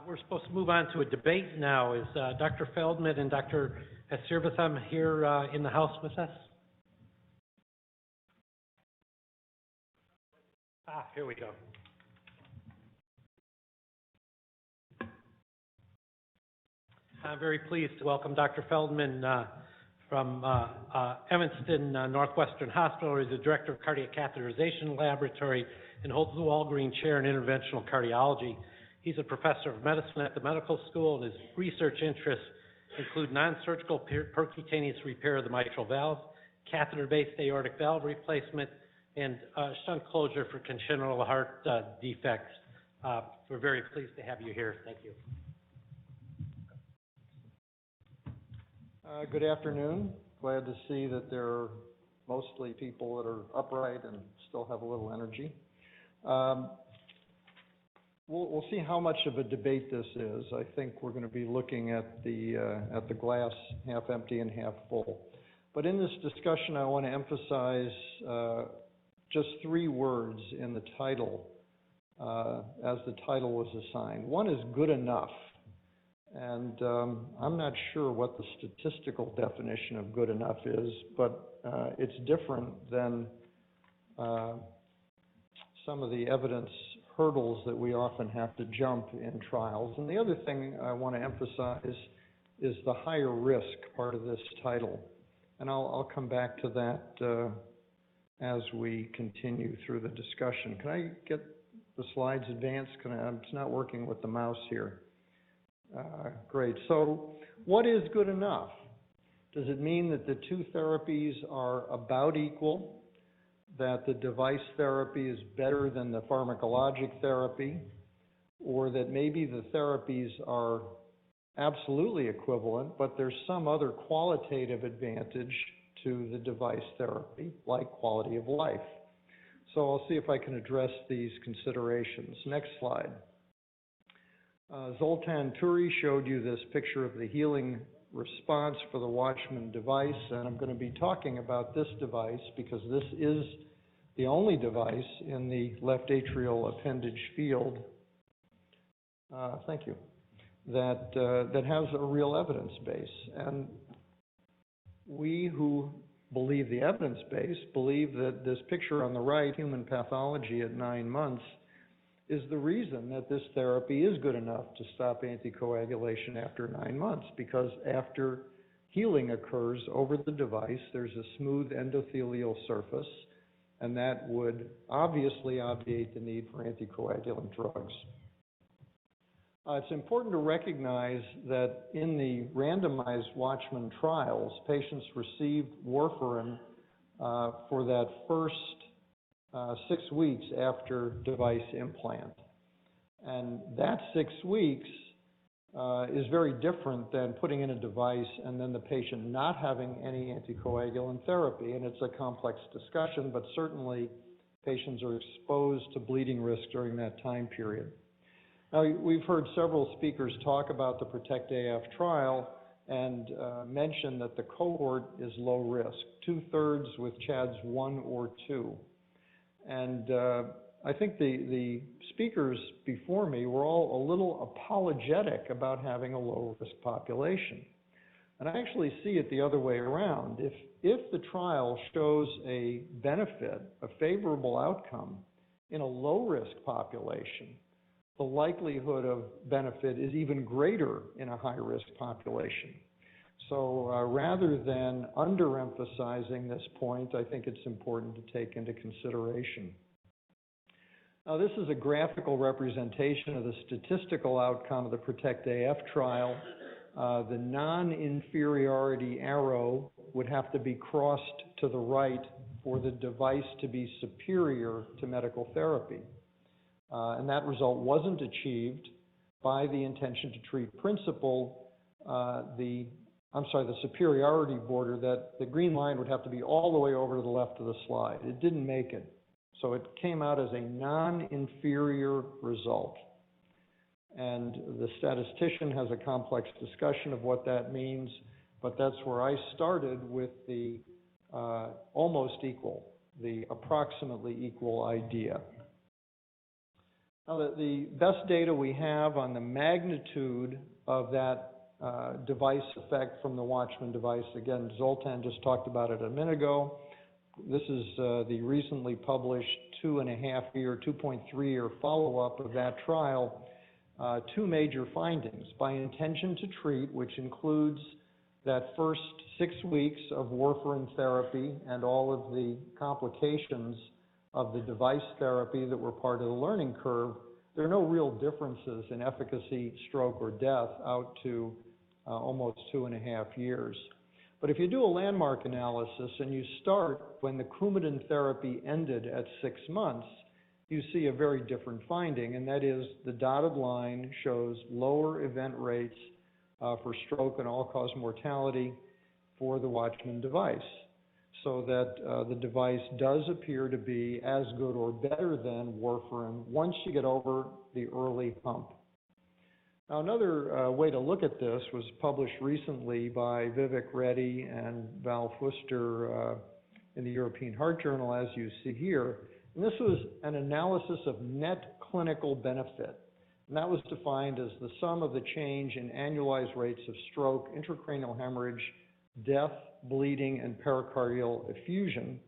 We're supposed to move on to a debate now. Is Dr. Feldman and Dr. Sirvatham here in the house with us? Here we go. I'm very pleased to welcome Dr. Feldman from Evanston Northwestern Hospital. He's the Director of Cardiac Catheterization Laboratory and holds the Walgreen Chair in Interventional Cardiology. He's a professor of medicine at the medical school, and his research interests include non-surgical percutaneous repair of the mitral valve, catheter-based aortic valve replacement, and shunt closure for congenital heart defects. We're very pleased to have you here. Thank you. Good afternoon. Glad to see that there are mostly people that are upright and still have a little energy. We'll see how much of a debate this is. I think we're going to be looking at the glass half empty and half full. But in this discussion, I want to emphasize just three words in the title, as the title was assigned. One is good enough. And I'm not sure what the statistical definition of good enough is, but it's different than some of the evidence hurdles that we often have to jump in trials. And the other thing I want to emphasize is the higher risk part of this title. And I'll come back to that as we continue through the discussion. Can I get the slides advanced? It's not working with the mouse here. Great. So what is good enough? Does it mean that the two therapies are about equal, that the device therapy is better than the pharmacologic therapy, or that maybe the therapies are absolutely equivalent, but there's some other qualitative advantage to the device therapy, like quality of life? So I'll see if I can address these considerations. Next slide. Zoltan Turi showed you this picture of the healing response for the Watchman device, and I'm going to be talking about this device because this is the only device in the left atrial appendage field, thank you, that has a real evidence base. And we who believe the evidence base believe that this picture on the right, human pathology at 9 months, is the reason that this therapy is good enough to stop anticoagulation after 9 months, because after healing occurs over the device, there's a smooth endothelial surface, and that would obviously obviate the need for anticoagulant drugs. It's important to recognize that in the randomized Watchman trials, patients received warfarin for that first 6 weeks after device implant. And that 6 weeks is very different than putting in a device and then the patient not having any anticoagulant therapy. And it's a complex discussion, but certainly patients are exposed to bleeding risk during that time period. Now, we've heard several speakers talk about the PROTECT-AF trial and mention that the cohort is low risk, 2/3 with CHADS 1 or 2. And I think the speakers before me were all a little apologetic about having a low-risk population. And I actually see it the other way around. If the trial shows a benefit, a favorable outcome in a low-risk population, the likelihood of benefit is even greater in a high-risk population. So rather than underemphasizing this point, I think it's important to take into consideration. Now, this is a graphical representation of the statistical outcome of the PROTECT-AF trial. The non-inferiority arrow would have to be crossed to the right for the device to be superior to medical therapy. And that result wasn't achieved by the intention to treat principle. The superiority border, that the green line would have to be all the way over to the left of the slide. It didn't make it. So it came out as a non-inferior result. And the statistician has a complex discussion of what that means, but that's where I started with the almost equal, the approximately equal idea. Now, the best data we have on the magnitude of that device effect from the Watchman device, again, Zoltan just talked about it a minute ago. This is the recently published 2.3-year follow-up of that trial. Two major findings. By intention to treat, which includes that first 6 weeks of warfarin therapy and all of the complications of the device therapy that were part of the learning curve, there are no real differences in efficacy, stroke, or death out to almost 2.5 years. But if you do a landmark analysis and you start when the Coumadin therapy ended at 6 months, you see a very different finding, and that is the dotted line shows lower event rates for stroke and all-cause mortality for the Watchman device, so that the device does appear to be as good or better than warfarin once you get over the early hump. Now, another way to look at this was published recently by Vivek Reddy and Val Fuster in the European Heart Journal, as you see here. And this was an analysis of net clinical benefit. And that was defined as the sum of the change in annualized rates of stroke, intracranial hemorrhage, death, bleeding, and pericardial effusion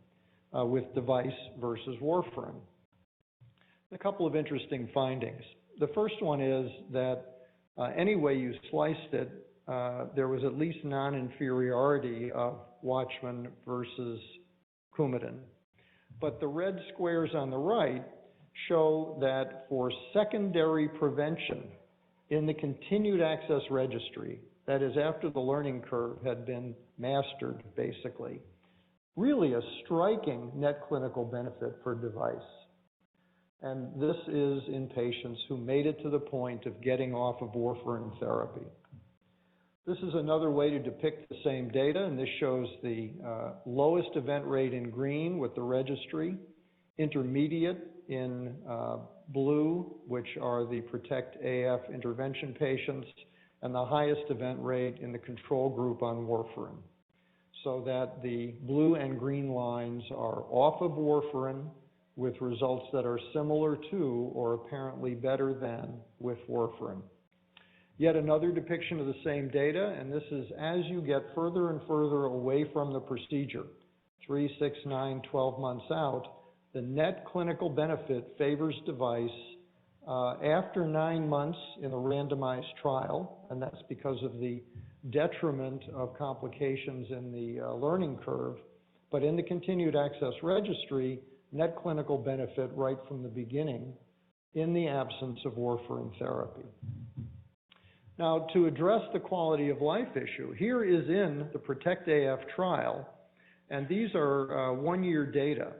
with device versus warfarin. A couple of interesting findings. The first one is that any way you sliced it, there was at least non-inferiority of Watchman versus Coumadin. But the red squares on the right show that for secondary prevention in the continued access registry, that is after the learning curve had been mastered basically, really a striking net clinical benefit for device. And this is in patients who made it to the point of getting off of warfarin therapy. This is another way to depict the same data, and this shows the lowest event rate in green with the registry, intermediate in blue, which are the PROTECT AF intervention patients, and the highest event rate in the control group on warfarin, so that the blue and green lines are off of warfarin with results that are similar to or apparently better than with warfarin. Yet another depiction of the same data, and this is as you get further and further away from the procedure, 3, 6, 9, 12 months out, the net clinical benefit favors device after 9 months in a randomized trial, and that's because of the detriment of complications in the learning curve. But in the continued access registry, net clinical benefit right from the beginning in the absence of warfarin therapy. Now, to address the quality of life issue, here is in the PROTECT AF trial, and these are 1-year data.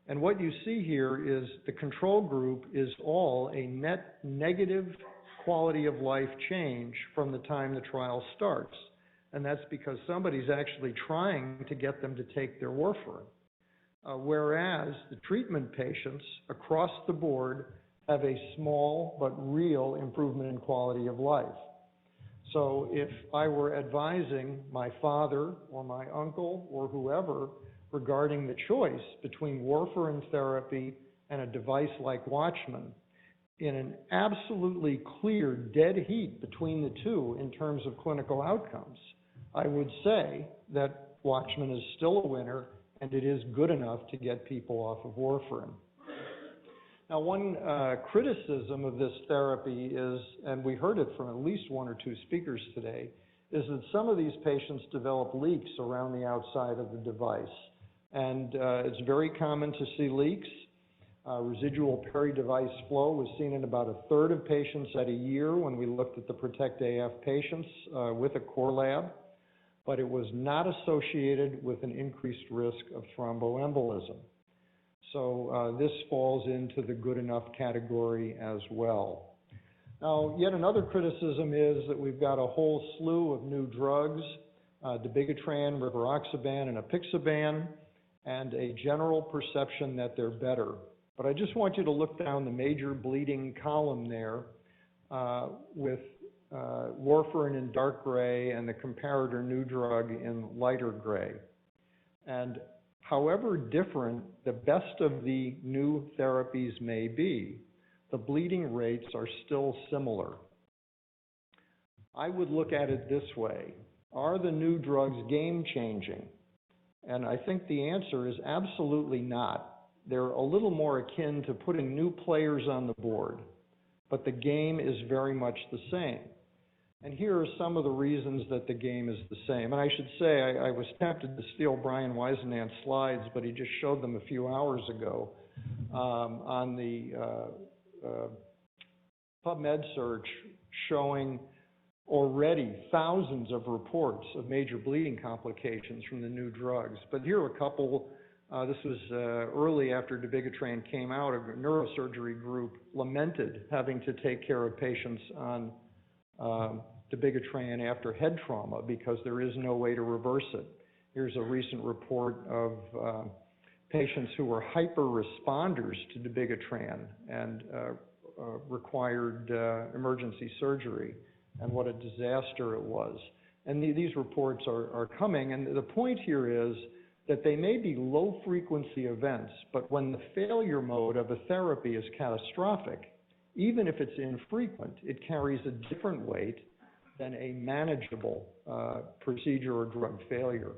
And what you see here is the control group is all a net negative quality of life change from the time the trial starts. And that's because somebody's actually trying to get them to take their warfarin. Whereas the treatment patients across the board have a small but real improvement in quality of life. So if I were advising my father or my uncle or whoever regarding the choice between warfarin therapy and a device like Watchman, in an absolutely clear dead heat between the two in terms of clinical outcomes, I would say that Watchman is still a winner and it is good enough to get people off of warfarin. Now, one criticism of this therapy is, and we heard it from at least 1 or 2 speakers today, is that some of these patients develop leaks around the outside of the device. And it's very common to see leaks. Residual peri-device flow was seen in about 1/3 of patients at a year when we looked at the PROTECT AF patients with a core lab, but it was not associated with an increased risk of thromboembolism. So this falls into the good enough category as well. Now, yet another criticism is that we've got a whole slew of new drugs, dabigatran, rivaroxaban, and apixaban, and a general perception that they're better. But I just want you to look down the major bleeding column there with warfarin in dark gray and the comparator new drug in lighter gray. And however different the best of the new therapies may be, the bleeding rates are still similar. I would look at it this way. Are the new drugs game-changing? And I think the answer is absolutely not. They're a little more akin to putting new players on the board, but the game is very much the same. And here are some of the reasons that the game is the same. And I should say, I was tempted to steal Brian Weisenant's slides, but he just showed them a few hours ago on the PubMed search showing already thousands of reports of major bleeding complications from the new drugs. But here are a couple. This was early after dabigatran came out. A neurosurgery group lamented having to take care of patients on dabigatran after head trauma because there is no way to reverse it. Here's a recent report of patients who were hyper responders to dabigatran and required emergency surgery, and what a disaster it was. And these reports are coming, and the point here is that they may be low-frequency events, but when the failure mode of a therapy is catastrophic, even if it's infrequent, it carries a different weight than a manageable procedure or drug failure.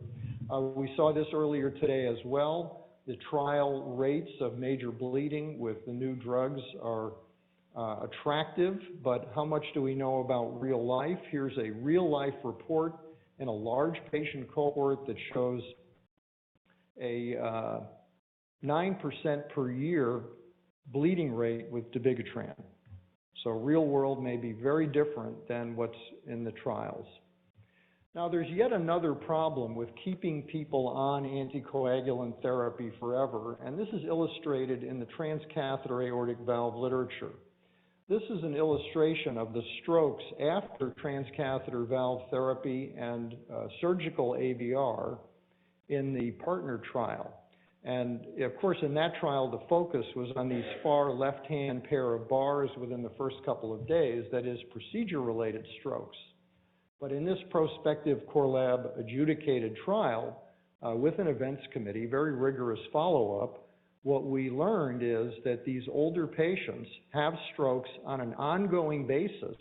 We saw this earlier today as well. The trial rates of major bleeding with the new drugs are attractive, but how much do we know about real life? Here's a real-life report in a large patient cohort that shows a 9% per year bleeding rate with dabigatran. So real world may be very different than what's in the trials. Now there's yet another problem with keeping people on anticoagulant therapy forever, and this is illustrated in the transcatheter aortic valve literature. This is an illustration of the strokes after transcatheter valve therapy and surgical AVR in the partner trial. And of course, in that trial, the focus was on these far left-hand pair of bars within the first couple of days, that is procedure-related strokes. But in this prospective core lab adjudicated trial with an events committee, very rigorous follow-up, what we learned is that these older patients have strokes on an ongoing basis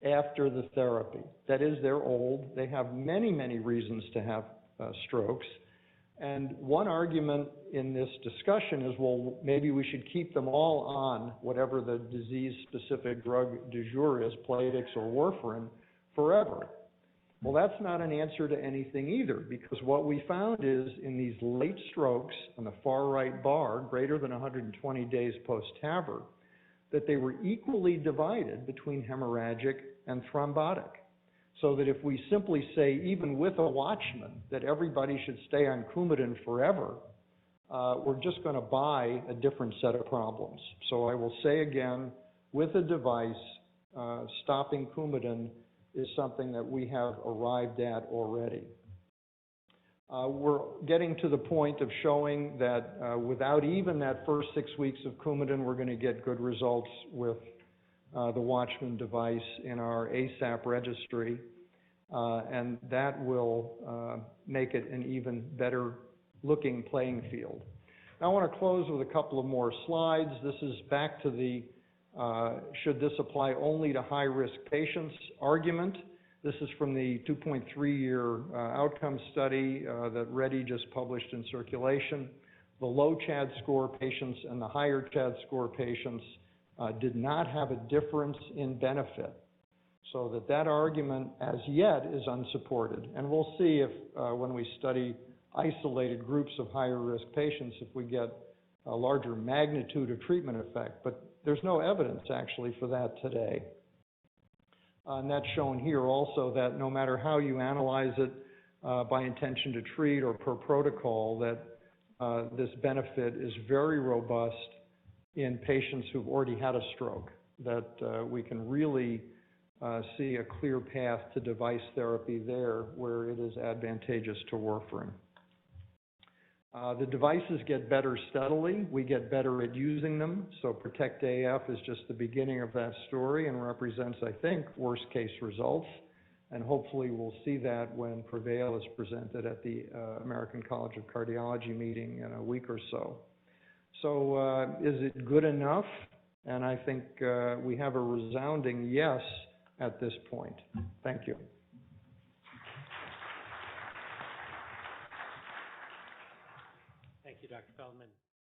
after the therapy. That is, they're old, they have many, many reasons to have strokes. And one argument in this discussion is, well, maybe we should keep them all on whatever the disease-specific drug du jour is, Plavix or warfarin, forever. Well, that's not an answer to anything either, because what we found is in these late strokes on the far right bar, greater than 120 days post-TAVR, that they were equally divided between hemorrhagic and thrombotic. So that if we simply say, even with a Watchman, that everybody should stay on Coumadin forever, we're just going to buy a different set of problems. So I will say again, with a device, stopping Coumadin is something that we have arrived at already. We're getting to the point of showing that without even that first 6 weeks of Coumadin, we're going to get good results with the Watchman device in our ASAP registry, and that will make it an even better looking playing field. Now I want to close with a couple of more slides. This is back to the should this apply only to high-risk patients argument. This is from the 2.3-year outcome study that Reddy just published in Circulation. The low CHAD score patients and the higher CHAD score patients did not have a difference in benefit. So that argument as yet is unsupported. And we'll see if when we study isolated groups of higher risk patients, if we get a larger magnitude of treatment effect. But there's no evidence actually for that today. And that's shown here also, that no matter how you analyze it by intention to treat or per protocol, that this benefit is very robust in patients who've already had a stroke, that we can really see a clear path to device therapy there where it is advantageous to warfarin. The devices get better steadily. We get better at using them. So Protect AF is just the beginning of that story and represents, I think, worst case results. And hopefully we'll see that when Prevail is presented at the American College of Cardiology meeting in a week or so. So is it good enough? And I think we have a resounding yes at this point. Thank you. Thank you, Dr. Feldman.